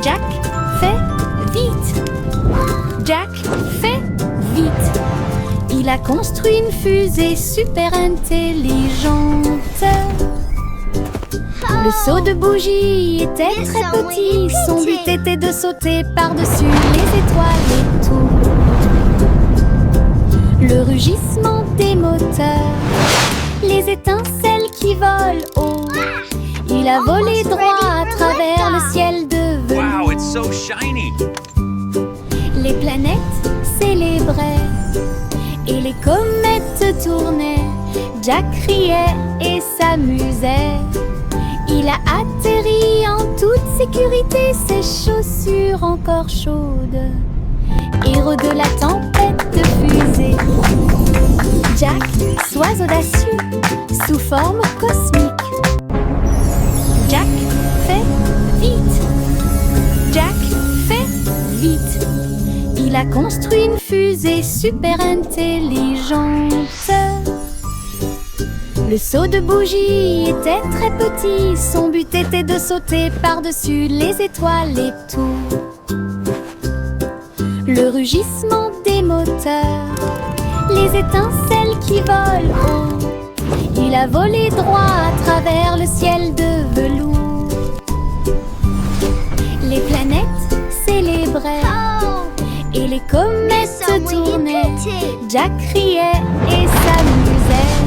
Jack, fais vite. Jack, fais vite. Il a construit une fusée super intelligente. Le seau de bougie était très petit. Son but était de sauter par-dessus les étoiles et tout. Le rugissement des moteurs, les étincelles qui volent haut. Il a volé droit à travers le ciel de velours. Wow, it's so shiny. Les planètes célébraient et les comètes tournaient. Jack riait et s'amusait. Il a atterri en toute sécurité, ses chaussures encore chaudes. Héros de la tempête de fusée. Jack, sois audacieux, sous forme cosmique. Jack, fais vite. Jack, fais vite. Il a construit une fusée super intelligente. Le seau de bougie était très petit. Son but était de sauter par-dessus les étoiles et tout. Le rugissement des moteurs, les étincelles qui volent haut. Il a volé droit à travers le ciel de velours. Les planètes célébraient et les comètes tournaient. Jack riait et s'amusait.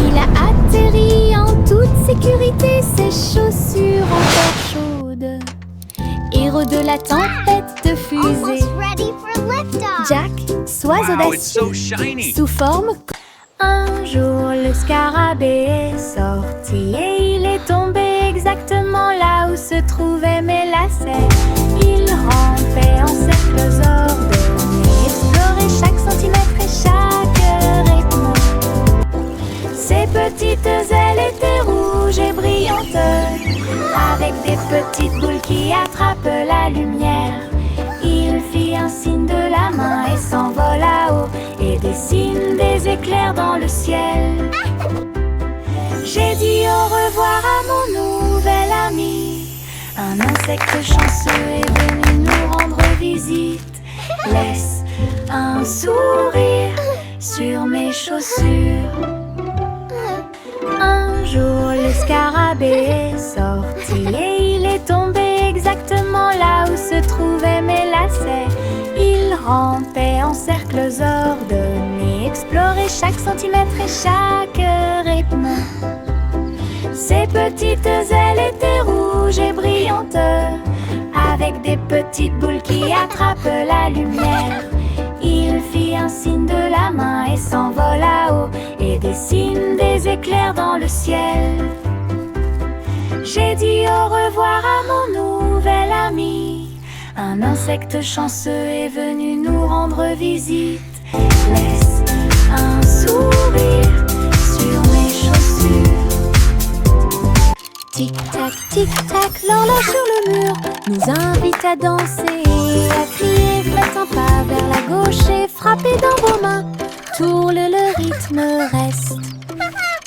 Il a atterri en toute sécurité, ses chaussures encore chaudes. Héros de la tempête de fusée. Jack, sois audacieux, sous forme. Un jour, le scarabée est sorti et il est tombé exactement là où se trouvaient mes lacets. Il rampait en cercles ordonnés, explorait chaque centimètre et chaque rythme. Ses petites ailes étaient rouges et brillantes, avec des petites boules qui attrapent la lumière. Il fit un signe de la main et s'envola haut et dessine des éclairs dans le ciel. J'ai dit au revoir à mon nouvel ami. Un insecte chanceux est venu nous rendre visite. Laisse un sourire sur mes chaussures. Un jour, le scarabée est sorti et il est tombé exactement là où se trouvaient mes lacets. Il rampait en cercles ordonnés, explorait chaque centimètre et chaque rythme. Ses petites ailes étaient rouges et brillantes, avec des petites boules qui attrapent la lumière. Il fit un signe de la main et s'envola haut et dessine des éclairs dans le ciel. J'ai dit au revoir à mon nouvel ami. Un insecte chanceux est venu nous rendre visite. Laisse un sourire sur mes chaussures. Tic-tac, l'horloge sur le mur nous invite à danser et à crier. Faites un pas vers la gauche et frappez dans vos mains. Tourne, le rythme reste.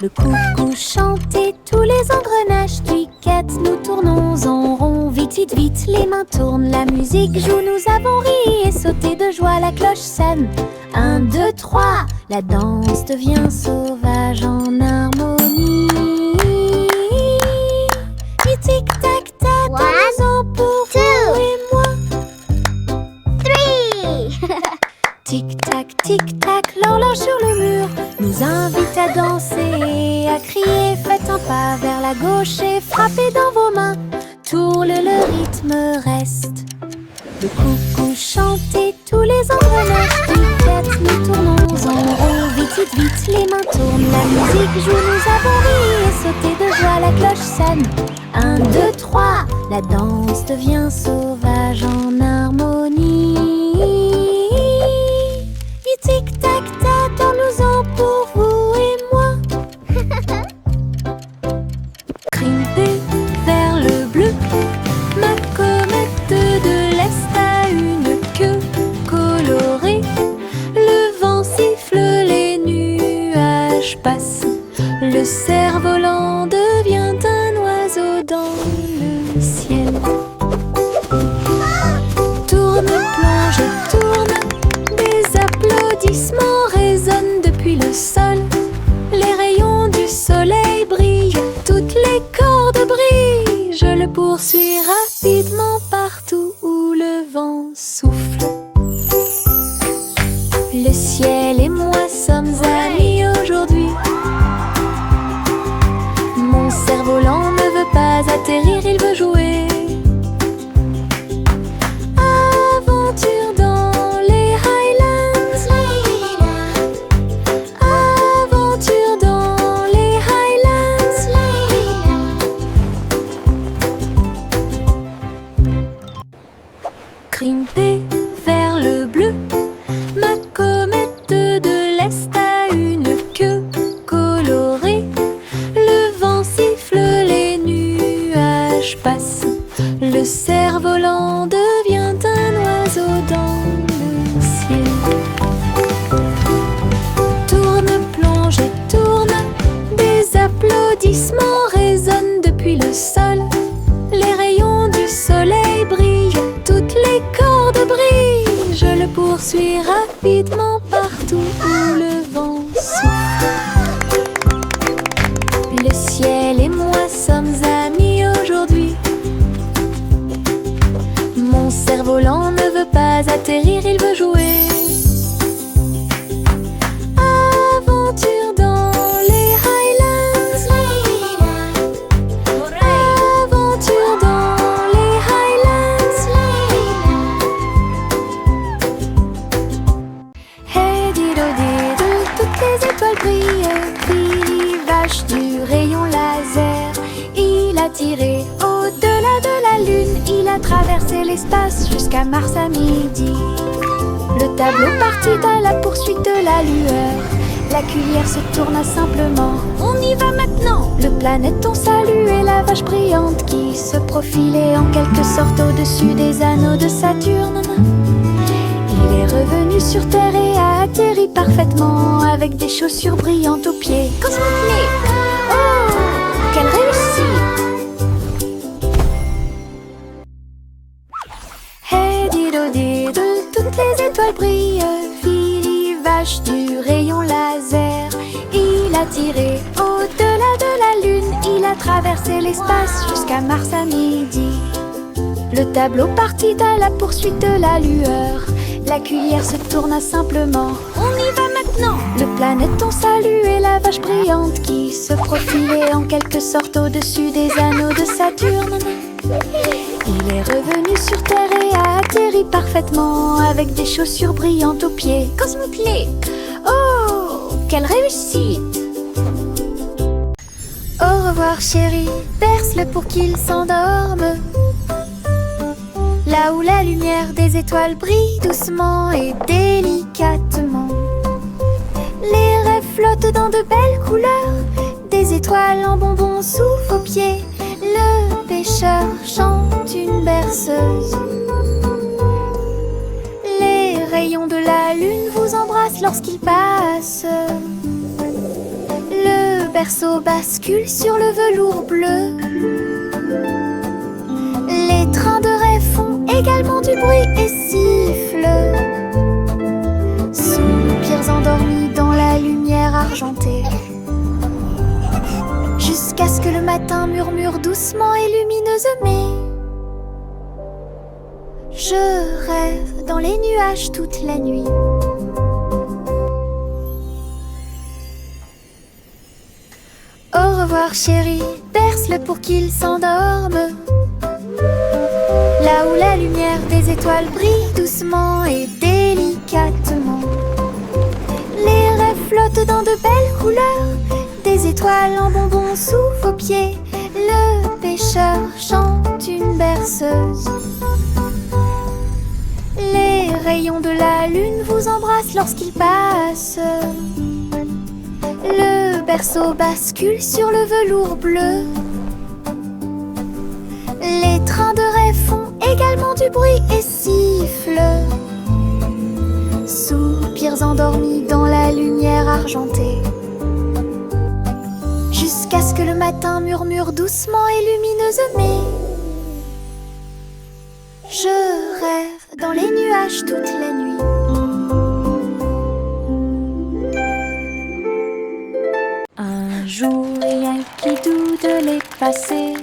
Le coucou chante et tous les engrenages cliquettent. Nous tournons en rond, vite, vite, vite. Les mains tournent, la musique joue. Nous avons ri et sauté de joie, la cloche sonne. 1, 2, 3, la danse devient sauvage en harmonie. Tic-tac-tac, dansons pour vous et moi. 3. Tic-tac, l'horloge sur le mur nous invite à danser et à crier. Faites un pas vers la gauche et frappez dans vos mains. Tourne, le rythme reste. Le coucou chante et tous les engrenages cliquettent. Nous tournons en rond, vite, vite, vite. Les mains tournent, la musique joue. Nous avons ri et sauté de joie, la cloche sonne. 1, 2, 3, la danse devient sauvage en harmonie. Tic-tac-tac, tournons-en pour vous et moi. Grimpez vers le bleu, ma comète de l'Est a une queue colorée. Le vent siffle, les nuages passent. Le cerf-volant devient un oiseau dans le ciel. rapidement partout où le vent souffle. Le ciel et moi sommes amis aujourd'hui. Mon cerf-volant ne veut pas atterrir, il veut jouer. Aventure dans les Highlands. Aventure dans les Highlands. Grimper vers le bleu, ma comète de l'Est a une queue colorée. Le vent siffle, les nuages passent. Le cerf-volant devient un oiseau dans le ciel. Tourne, plonge et tourne, des applaudissements résonnent depuis le sol. Les rayons du soleil brillent, toutes les cordes brillent. Je le poursuis rapidement partout où le vent souffle. Le ciel et moi sommes amis aujourd'hui. Mon cerf-volant ne veut pas atterrir, il veut jouer. Aventure dans les Highlands. Aventure dans les Highlands. Hey dido dido, toutes les étoiles brillent. Billy Vache du rayon laser, il a tiré au-delà de la lune. Il a traversé l'espace jusqu'à Mars à midi. Le tableau partit à la poursuite de la lueur. La cuillère se tourna simplement. On y va maintenant. Le planéton saluait la vache brillante qui se profilait en quelque sorte au-dessus des anneaux de Saturne. Il est revenu sur Terre et a atterri parfaitement avec des chaussures brillantes aux pieds. Cosmoclé! Oh, quelle réussite! Hey dido dido, toutes les étoiles brillent. Billy Vache du rayon laser, il a tiré au-delà de la lune. Il a traversé l'espace jusqu'à Mars à midi. Le tableau partit à la poursuite de la lueur. La cuillère se tourna simplement. On y va maintenant. Le planéton saluait la vache brillante qui se profilait en quelque sorte au-dessus des anneaux de Saturne. Il est revenu sur Terre et a atterri parfaitement avec des chaussures brillantes aux pieds. Cosmoclé! Oh, quelle réussite! Au revoir chérie, berce-le pour qu'il s'endorme. Là où la lumière des étoiles brille doucement et délicatement. Les rêves flottent dans de belles couleurs. Des étoiles en bonbons sous vos pieds. Le pêcheur chante une berceuse. Les rayons de la lune vous embrassent lorsqu'il passe. Le berceau bascule sur le velours bleu. Les trains de rêve font également du bruit et sifflent. Soupirs endormis dans la lumière argentée. Jusqu'à ce que le matin murmure doucement et lumineuse. Mais je rêve dans les nuages toute la nuit. Au revoir chérie, berce-le pour qu'il s'endorme. Là où la lumière des étoiles brille doucement et délicatement. Les rêves flottent dans de belles couleurs. Des étoiles en bonbons sous vos pieds. Le pêcheur chante une berceuse. Les rayons de la lune vous embrassent lorsqu'il passe. Le berceau bascule sur le velours bleu. Les trains de rêve font également du bruit et sifflent. Soupirs endormis dans la lumière argentée. Jusqu'à ce que le matin murmure doucement et lumineuse. Mais je rêve dans les nuages toute la nuit. Un jour, rien qui doute de les passer.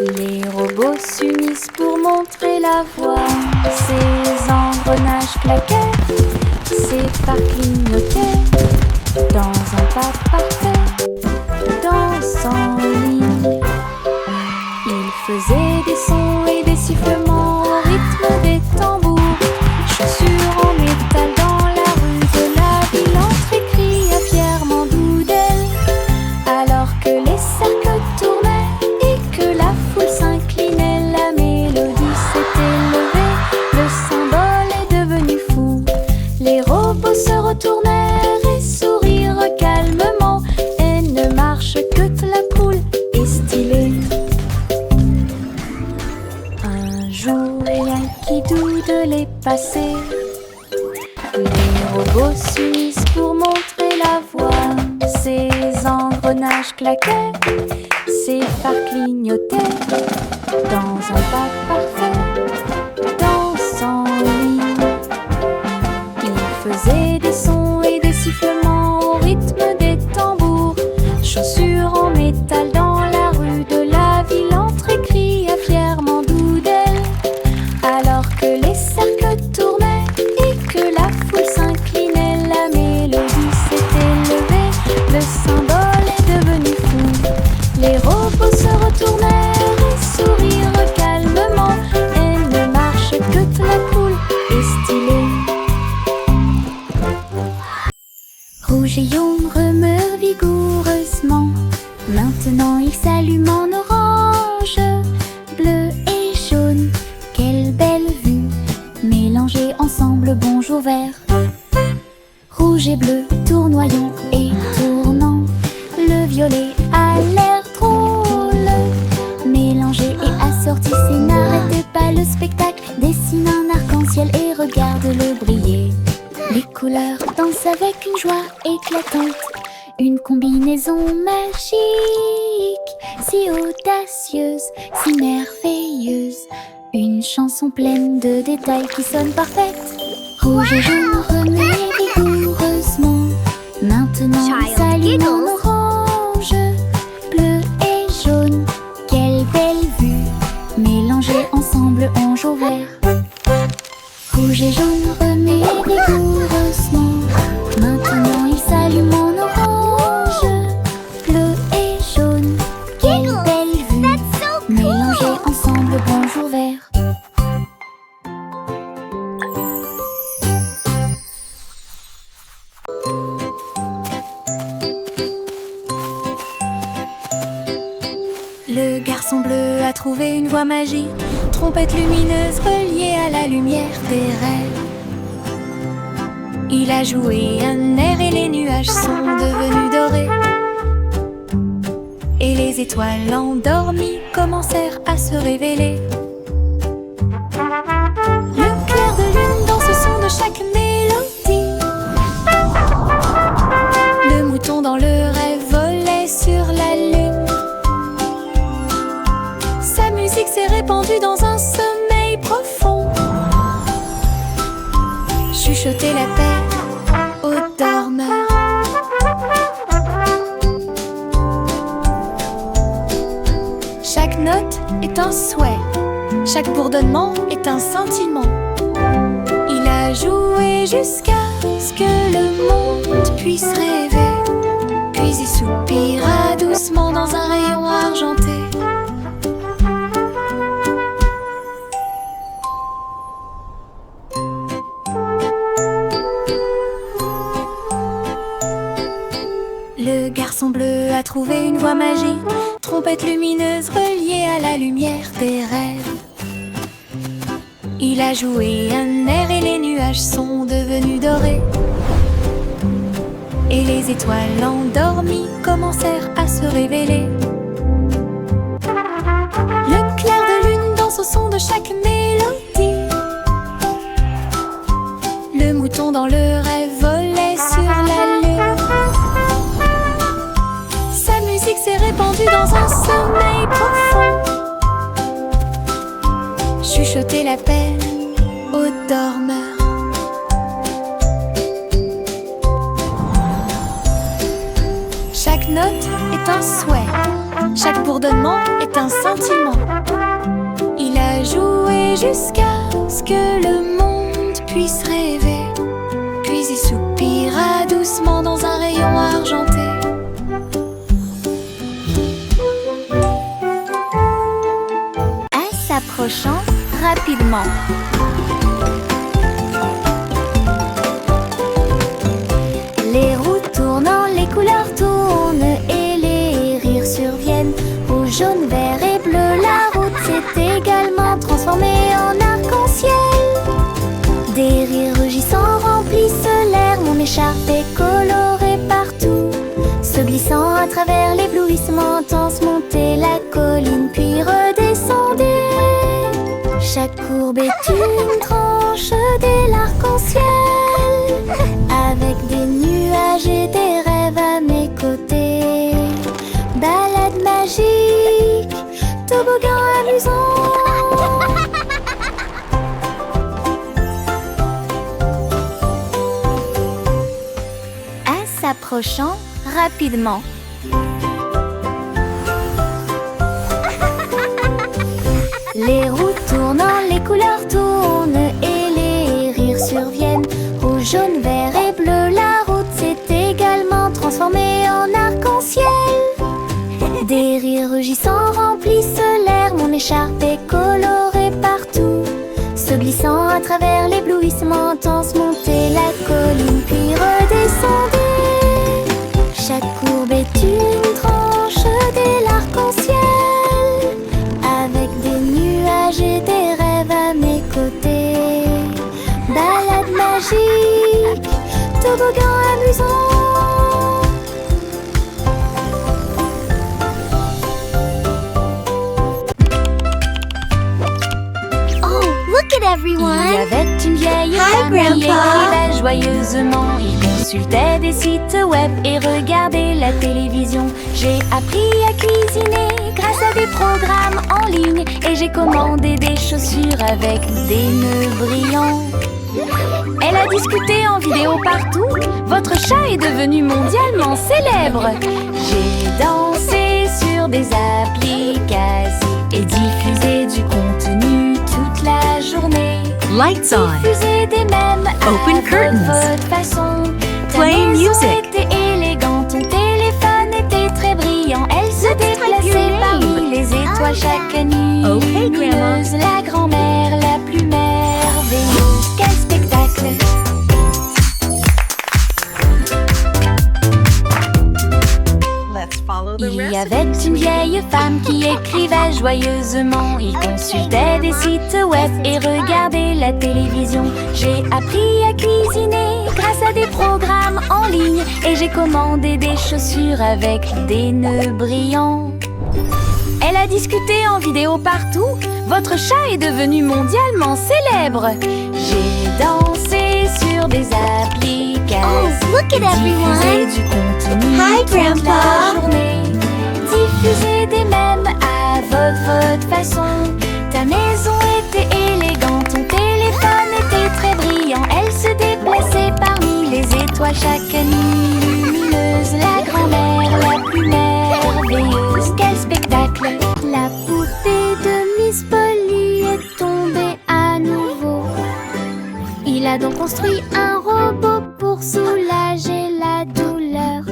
Les robots s'unissent pour montrer la voie. Ces engrenages claquaient, ces phares clignotaient. Dans un pas parfait, danse en ligne. Ils faisaient des sons et des sifflements au rythme des tambours. Chaussures en métal dans la rue de la ville, entrée cria fièrement d'Oudel. Alors que les cercles tournaient et que la foule s'inclinait, la mélodie s'est élevée, le symbole est devenu fou. Les robots se retournèrent et sourirent calmement, et ne marche que la poule est stylée. Un jour, rien qui doute de les passer. Les robots s'unissent pour montrer la voie. Ces engrenages claquaient, ces phares clignotaient. Dans un pas parfait, danse en ligne. Ils faisaient des sons et des sifflements au rythme des tambours. Chaussures en métal dans la rue de la ville, entrée cria fièrement d'Oudel. Alors que les cercles tournaient et que la foule s'inclinait, la mélodie s'est élevée, le symbole est devenu fou. Les robots se retournèrent et sourirent calmement, et ne marche que la poule est stylée. Rouge et jaune remeurent vigoureusement. Maintenant ils s'allument en orange, bleu et jaune. Quelle belle vue, mélangés ensemble, bonjour vert. Rouge et bleu tournoyant et tournant. Le violet a l'air drôle. Mélangé et assorti, c'est n'arrêtez pas le spectacle. Dessine un arc-en-ciel et regarde-le briller. Les couleurs dansent avec une joie éclatante. Une combinaison magique, si audacieuse, si merveilleuse. Une chanson pleine de détails qui sonne parfaite. Rouge et jaune remuent vigoureusement. Maintenant ils s'allument en orange, bleu et jaune. Quelle belle vue, mélangés ensemble, on joue vert. Rouge et jaune remuent vigoureusement. Maintenant ils s'allument en orange, bleu et jaune. Quelle belle vue, mélangés ensemble, bonjour vert. Le garçon bleu a trouvé une voie magique, trompette lumineuse reliée à la lumière des rêves. Il a joué un air et les nuages sont devenus dorés. Et les étoiles endormies commencèrent à se révéler. Le clair de lune dans ce son de chaque mélodie. Le mouton dans le rêve volait sur la lune. Sa musique s'est répandue dans un sommeil profond. Chuchoter la paix aux dormeurs. Chaque note est un souhait, chaque bourdonnement est un sentiment. Il a joué jusqu'à ce que le monde puisse rêver. Puis il soupira doucement dans un rayon argenté. Le garçon bleu a trouvé une voie magique, trompette lumineuse reliée à la lumière des rêves. Il a joué un air et les nuages sont devenus dorés. Et les étoiles endormies commencèrent à se révéler. Le clair de lune danse au son de chaque mélodie. Le mouton dans le rêve volait sur la lune. Sa musique s'est répandue dans un sommeil profond. Chuchoter la paix aux dormeurs. Chaque note est un souhait, Chaque bourdonnement est un sentiment. Il a joué jusqu'à ce que le monde puisse rêver. Puis il soupira doucement dans un rayon argenté. S'approchant rapidement. Les roues tournant, les couleurs tournent et les rires surviennent. Rouge, jaune, vert et bleu, la route s'est également transformée en arc-en-ciel. Des rires rugissants remplissent l'air, mon écharpe est colorée partout. Se glissant à travers l'éblouissement intense, monter la colline puis redescendez. Chaque courbe est une tranche de l'arc-en-ciel, avec des nuages et des rêves à mes côtés. Balade magique, toboggan amusant. À s'approchant rapidement. Les roues tournant, les couleurs tournent et les rires surviennent. Rouge, jaune, vert et bleu, la route s'est également transformée en arc-en-ciel. Des rires rugissants remplissent l'air, mon écharpe est colorée partout. Se glissant à travers l'éblouissement intense, montez la colline puis redescendez. Chaque courbe est une tranche de l'arc-en-ciel, avec des nuages et des rêves à mes côtés. Balade magique, toboggan amusant. Everyone. Il y avait une vieille femme qui écrivait joyeusement. Il consultait des sites web et regardait la télévision. J'ai appris à cuisiner grâce à des programmes en ligne. Et j'ai commandé des chaussures avec des nœuds brillants. Elle a discuté en vidéo partout. Votre chat est devenu mondialement célèbre. J'ai dansé sur des applications et diffusé du contenu toute la journée. Lights on. Diffuser des mèmes Open à curtains. votre façon. Ta Play maison music. était élégante, ton téléphone était très brillant. Elle se déplaçait parmi les étoiles chaque nuit. Okay, Grandma. Lumineuse, la grand-mère la plus merveilleuse. Quel spectacle! Let's follow the Il y recipe. avait une vieille femme qui écrivait joyeusement. Il consultait des sites web et regardait la télévision. J'ai appris à cuisiner grâce à des programmes en ligne. Et j'ai commandé des chaussures avec des nœuds brillants. Elle a discuté en vidéo partout. Votre chat est devenu mondialement célèbre. J'ai dansé sur des applications. Oh, look at everyone. Diffusé du contenu Hi, toute la Grandpa. journée. Diffuser des mèmes à votre façon. Ta maison était élégante, ton téléphone était très brillant. Elle se déplaçait parmi les étoiles chaque nuit. Lumineuse, la grand-mère la plus merveilleuse. Quel spectacle! La poupée de Miss Polly est tombée à nouveau. Il a donc construit un robot pour soulager la douleur.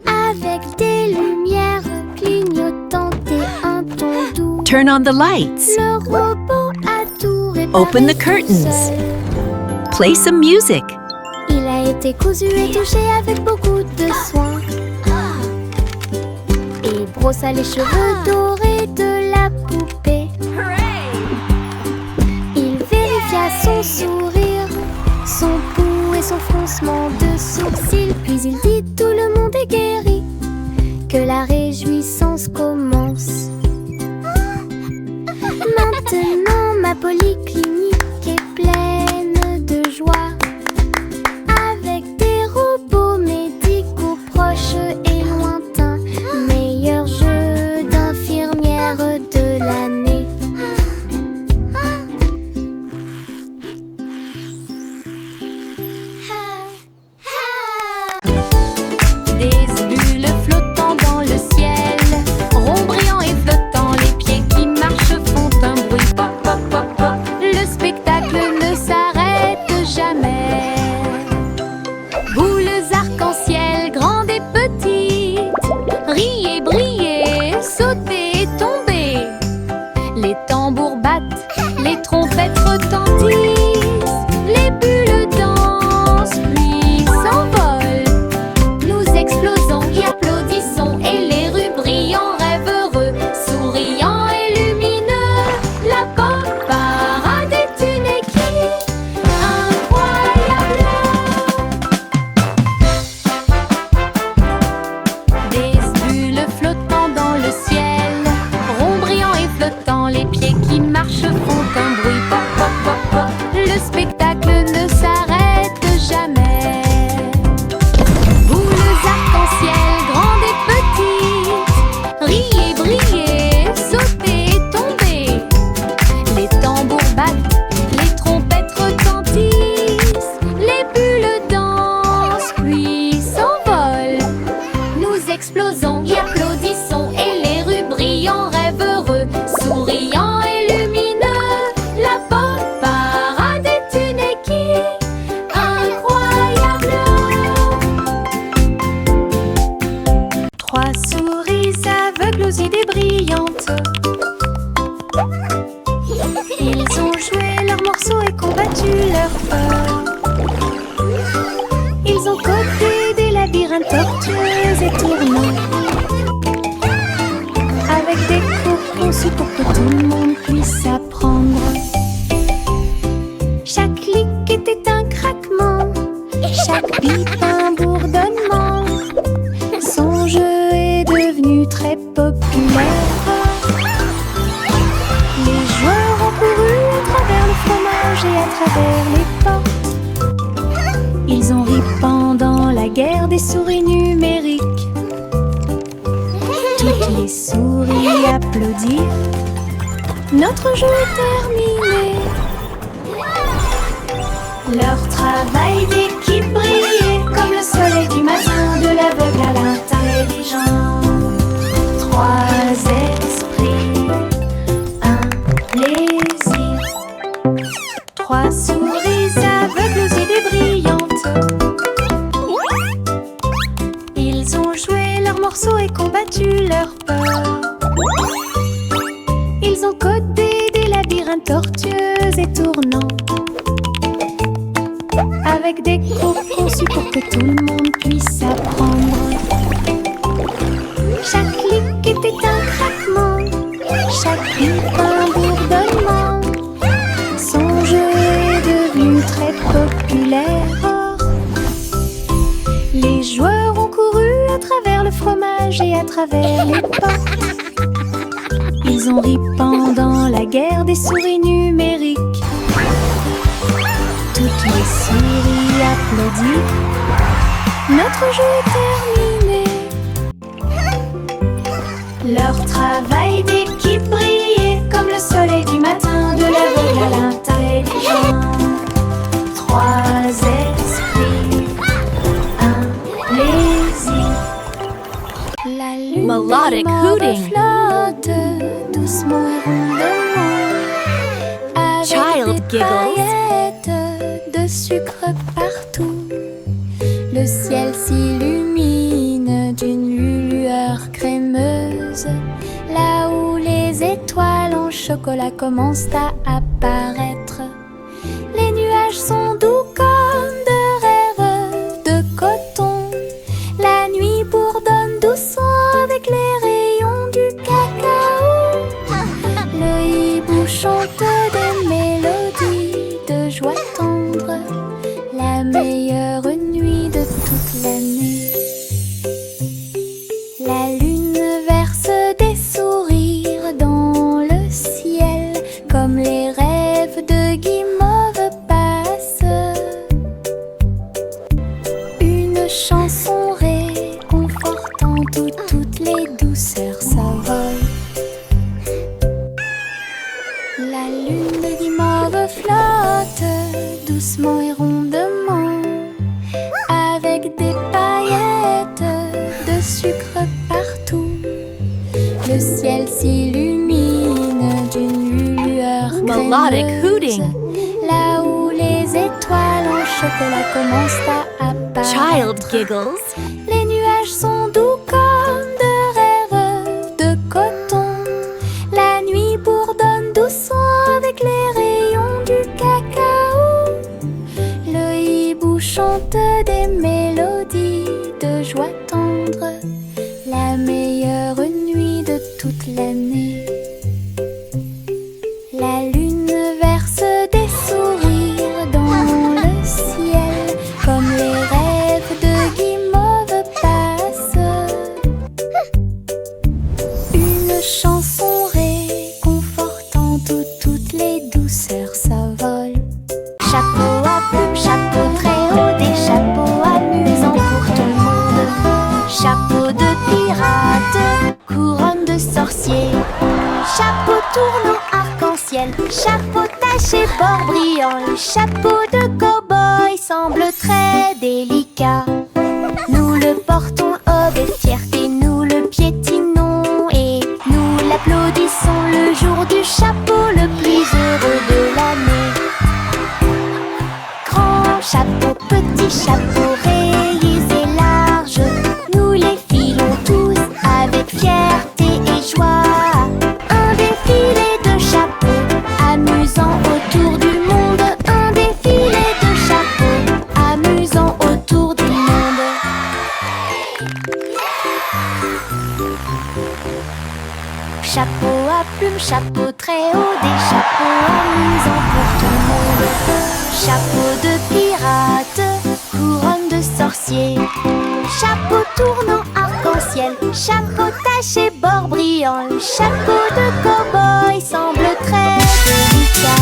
Avec des lumières clignotantes et un ton doux. Turn on the lights. Le robot a tout réparé Open the tout curtains. seul. Play some music. Il a été cousu et touché avec beaucoup de soin. Et brossa les cheveux dorés de la poupée. Il vérifia son sourire, son pouls et son froncement de sourcils. Puis il dit tout le monde est guéri, que la réjouissance commence. Maintenant ma polyclinique est pleine de joie, avec des robots médicaux proches et lointains. Meilleur jeu d'infirmière de l'année. Des bulles flottant dans le ciel, les trompettes retentissent, les bulles dansent, puis s'envolent. Nous explosons et applaudissons, et les rues brillent en rêve heureux, souriants et lumineux. La pop parade est une équipe incroyable. Des bulles flottant dans le ciel, ronds brillants et flottants, les pieds qui marchent font un bruit pop pop pop pop. Le spectacle ne s'arrête jamais. Boules arc-en-ciel, grandes et petites, riez, brillez, sautez et tombez. Les tambours battent, les trompettes retentissent, les bulles dansent, puis s'envolent. Nous explosons et applaudissons, et les rues brillent en rêve heureux, souriants et lumineux. La pop parade est une équipe incroyable. Trois souris aveugles aux idées brillantes, ils ont joué leur morceau et combattu leur peur. Ils ont codé des labyrinthes tortueux et tournants, avec des cours conçus pour que tout le monde puisse apprendre. Chaque clic était un craquement, chaque bip un bourdonnement. Son jeu est devenu très populaire. Les joueurs ont couru à travers le fromage et à travers les portes. Ils ont ri pendant la guerre des souris numériques. Toutes les souris applaudirent. Notre jeu est terminé. Leur travail d'équipe brillait comme le soleil du matin, de l'aveugle à l'intelligent. Trois esprits, un plaisir. Trois souris aveugles aux idées brillantes. Ils ont joué leur morceau et combattu leur peur. Ils ont codé des labyrinthes tortueux et tournants, avec des cours conçus pour que tout le monde puisse apprendre. Chaque clic était un craquement, chaque bip un bourdonnement. Son jeu est devenu très populaire. Les joueurs ont couru à travers le fromage et à travers les portes. Ils ont ri pendant la guerre des souris numériques. Toutes les souris applaudissent. Notre jeu est terminé. Leur travail d'équipe brillait comme le soleil du matin, de l'aveugle à l'intelligent. Trois esprits, un plaisir. La lune Melodic hooting. flotte doucement et rondement, avec Child des giggles. paillettes de sucre partout. Le ciel s'illumine d'une lueur crémeuse, là où les étoiles en chocolat commencent à apparaître. Les nuages sont doux comme de rêves de coton. La nuit bourdonne doucement avec les rayons du cacao. Le hibou chante des mélodies de joie tendre, la meilleure nuit de toute l'année. La lune verse des sourires dans le ciel, comme les rêves de guimauve passent. Une chanson réconfortante où toutes les douceurs s'envolent. La lune de guimauve flotte doucement et rondement, avec des paillettes de sucre partout. Le ciel s'illumine d'une lueur Melodic crémeuse, hooting. là où les étoiles en chocolat commencent à apparaître. Child giggles. Les nuages sont doux comme de rêves de coton. La nuit bourdonne doucement avec les rayons l'air s'envole. Chapeau à plumes, chapeau très haut, des chapeaux amusants pour tout le monde. Chapeau de pirate, couronne de sorcier, chapeau tournant arc-en-ciel, chapeau taché bord brillant. Le chapeau de cow-boy semble très délicat. Nous le portons avec fierté, nous le piétinons et nous l'applaudissons le jour du chapeau le plus heureux de l'année. Grand chapeau, petit chapeau, rayés et larges, nous les filons tous avec fierté et joie. Un défilé de chapeaux amusant autour du monde. Un défilé de chapeaux amusant autour du monde. Chapeau à plumes, chapeau très haut, des chapeaux amusants pour tout le monde. Chapeau de pirate, couronne de sorcier, chapeau tournant arc-en-ciel, chapeau taché bord brillant. Le chapeau de cow-boy semble très délicat.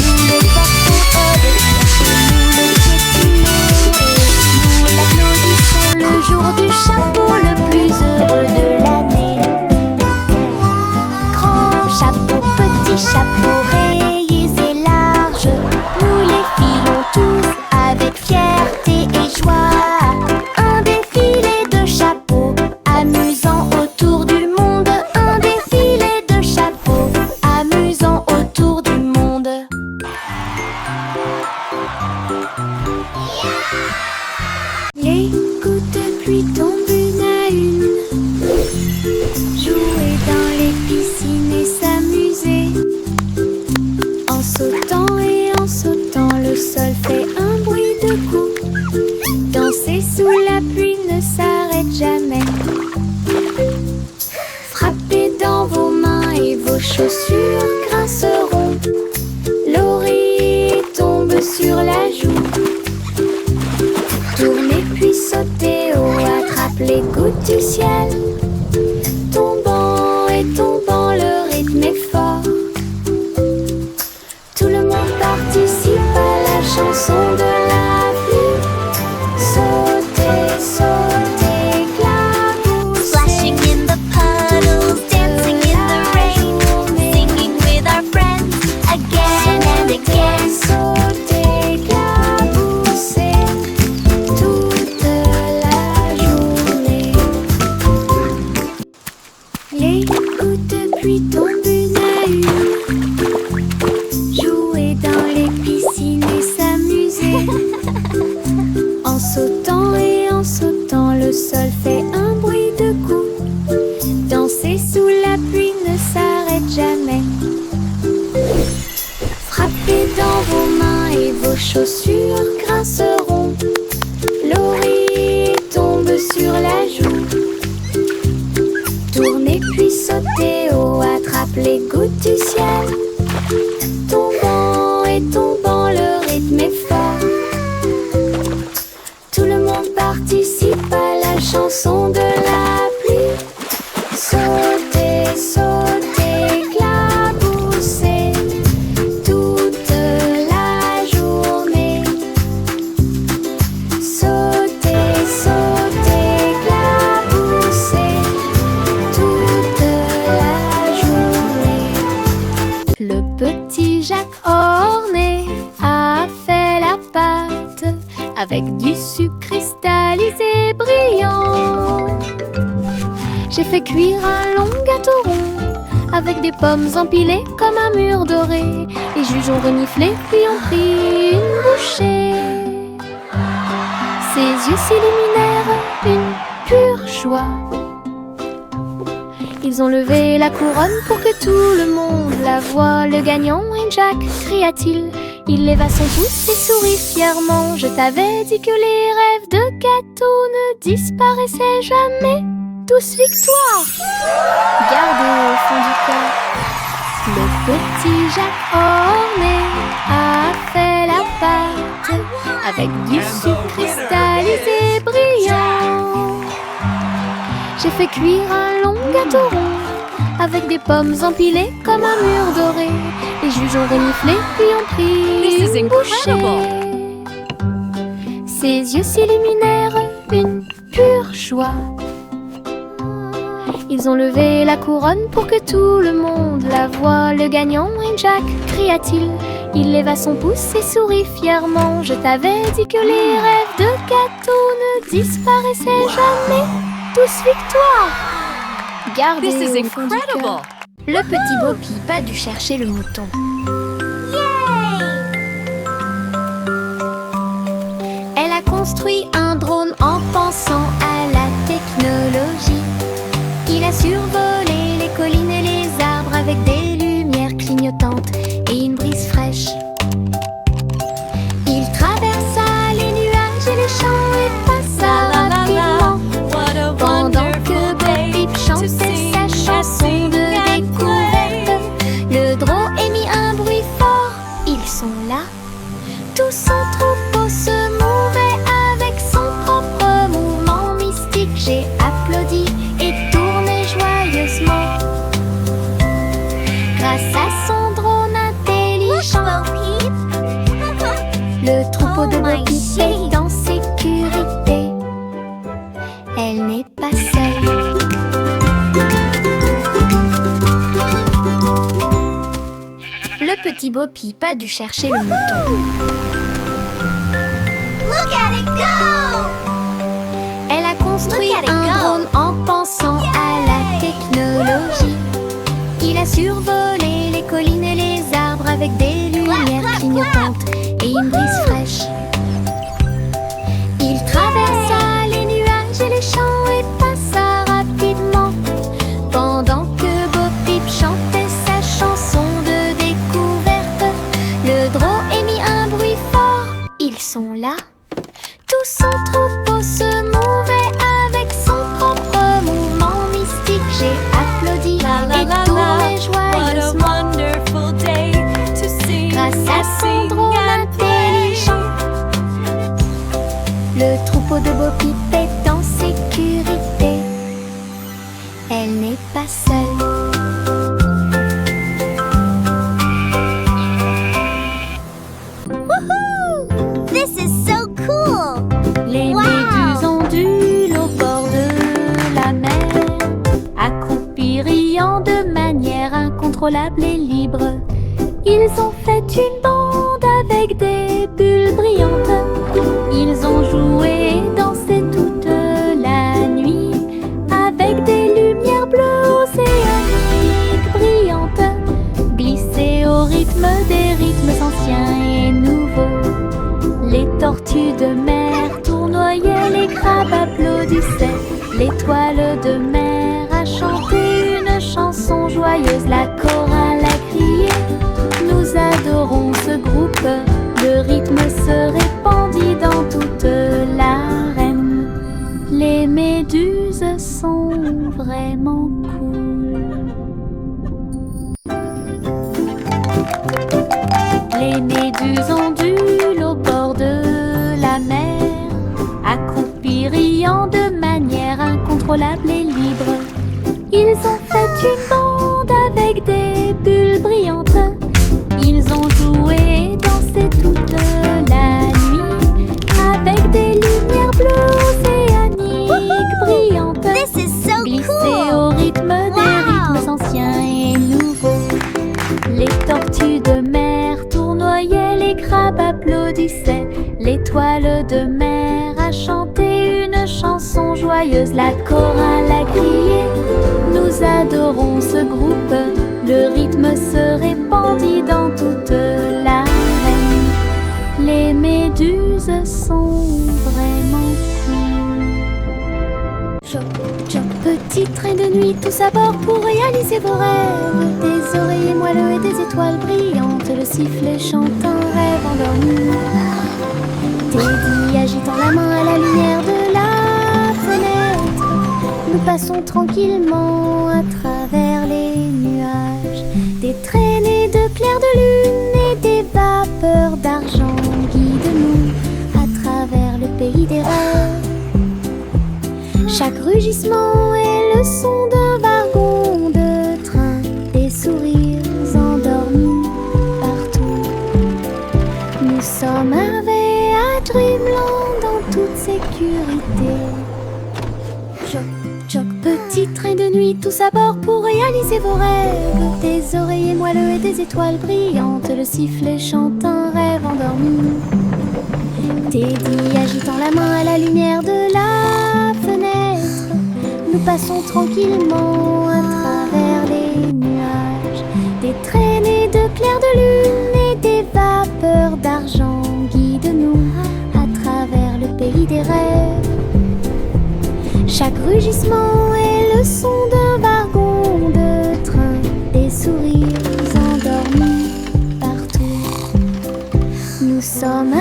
Nous le portons avec fierté, nous le piétinons et nous l'applaudissons le jour du chapeau le plus heureux de l'année. Grand chapeau, petit chapeau, rayés et larges, nous les filons tous avec fierté et joie. Un défilé de chapeaux amusant autour du monde. Un défilé de chapeaux amusant autour du monde. Les gouttes de pluie tombent une à une, jouer dans les piscines et s'amuser. En sautant et en sautant, le sol fait un bruit de coups. Danser sous la pluie ne s'arrête jamais. Frappez dans vos mains et vos chaussures grinceront. L'oreiller tombe sur la joue. Tournez puis sautez haut, attrape les gouttes du ciel. Tombant et tombant, le rythme est fort. Tout le monde participe à la chanson de la pluie. Sautez, sautez, éclaboussez. Splashing in the puddles, dancing in the rain, singing with our friends again and again. Sautez, éclaboussez toute la journée. Les gouttes de pluie tombent une à une, jouer dans les piscines et s'amuser. En sautant et en sautant, le sol fait un bruit de coups. Danser sous la pluie ne s'arrête jamais. Frappez dans vos mains et vos chaussures grinceront. L'oreiller tombe sur la joue. Tournez puis sautez haut, attrape les gouttes du ciel. Tombant et tombant, le rythme est fort. Tout le monde participe à la chanson de la pluie. Sautez, sautez, éclaboussez toute la journée. Sautez, sautez, éclaboussez toute la journée. Le petit Jacques orné a fait la pâte avec du sucre cristallisé brillant. J'ai fait cuire un long gâteau rond avec des pommes empilées comme un mur doré. Les juges ont reniflé puis ont pris une bouchée. Ses yeux s'illuminèrent une pure joie. Ils ont levé la couronne pour que tout le monde la voie. Le gagnant est Jack, cria-t-il. Il leva son pouce et sourit fièrement. Je t'avais dit que les rêves de gâteau ne disparaissaient jamais. Tous victoire, gardez au fond du cœur. Le petit Jacques orné a fait la pâte avec du sucre cristallisé brillant. J'ai fait cuire un long gâteau rond avec des pommes empilées comme un mur doré. Les Les juges ont reniflé, puis ont pris This is une bouchée. Ses yeux s'illuminèrent une pure joie. Ils ont levé la couronne pour que tout le monde la voie. Le gagnant est Jack, cria-t-il. Il leva son pouce et sourit fièrement. Je t'avais dit que les rêves de gâteau ne disparaissaient jamais. Tous victoire! Gardez This is au fond du incredible. cœur. Le petit Bo Peep a dû chercher le mouton. Elle a construit un drone en pensant à la technologie. Il a survolé les collines et les arbres avec des lumières clignotantes et une brise fraîche. Il traversa les nuages et les champs et passa rapidement pendant que Bo Peep chantait sa chanson de découverte. Le drone émit un bruit fort. Ils sont là. Tout son troupeau se mouvait avec son propre mouvement mystique. J'ai applaudi et tourné joyeusement. Grâce à son drone intelligent, le troupeau de Bo Peep est en sécurité. Elle n'est pas seule. Le petit Bo Peep a dû chercher le mouton. Look at it go! Elle a construit Look at it un go. drone en pensant à la technologie. Il a survolé les collines et les arbres avec des lumières clignotantes et une brise fraîche. Il traversa les nuages et les champs et passa rapidement pendant que Bo Peep chantait sa chanson de découverte. Le drone émit un bruit fort. Ils sont là. Tout son troupeau se mouvait avec son propre mouvement mystique. J'ai applaudi et tourné joyeusement. Wonderful day to see. Grâce à son drone intelligent, le troupeau de Bo Peep est en sécurité. Elle n'est pas seule. Woohoo! This is so cool! Les Wow! méduses ondulent au bord de la mer, accroupis riant de manière incontrôlable et libre. Ils ont fait une bande avec des bulles brillantes. Ils ont joué et dansé toute la nuit avec des lumières bleues océaniques brillantes, glissées au rythme des rythmes anciens et nouveaux. Les tortues de mer tournoyaient, les crabes applaudissaient. L'étoile de mer a chanté une chanson joyeuse. La chorale a crié. Nous adorons ce groupe. Le rythme se répandit dans toute l'arène. Les méduses sont vraiment cool. Les méduses ondulent au bord de la mer, accroupis riant de manière incontrôlable et libre. Ils ont fait une bande avec des bulles brillantes. Ils ont joué et dansé toute la nuit avec des lumières bleues océaniques brillantes, This is so glissées cool! au rythme des rythmes anciens et nouveaux. Les tortues de mer tournoyaient, les crabes applaudissaient. L'étoile de mer a chanté une chanson joyeuse. La chorale a crié. Nous adorons ce groupe. Le rythme se répandit dans toute l'arène. Les méduses sont vraiment cool. Chop, chop, petit train de nuit, tous à bord pour réaliser vos rêves. Des oreillers moelleux et des étoiles brillantes, le sifflet chante un rêve endormi. Teddy agitant la main à la lumière de la fenêtre. Nous passons tranquillement à travers les nuages. Des traînées de clairs de lune et des vapeurs d'argent guident-nous à travers le pays des rêves. Chaque rugissement est le son d'un wagon de train, des sourires endormis sécurité. Choc, choc, petit train de nuit, tous à bord pour réaliser vos rêves. Des oreillers moelleux et des étoiles brillantes, le sifflet chante un rêve endormi. Teddy agitant la main à la lumière de la fenêtre, nous passons tranquillement à travers les nuages. Des traînées de clairs de lune et des vapeurs d'argent guident-nous à travers le pays des rêves. Chaque rugissement est le son d'un wagon de train, des sourires endormis partout. Nous sommes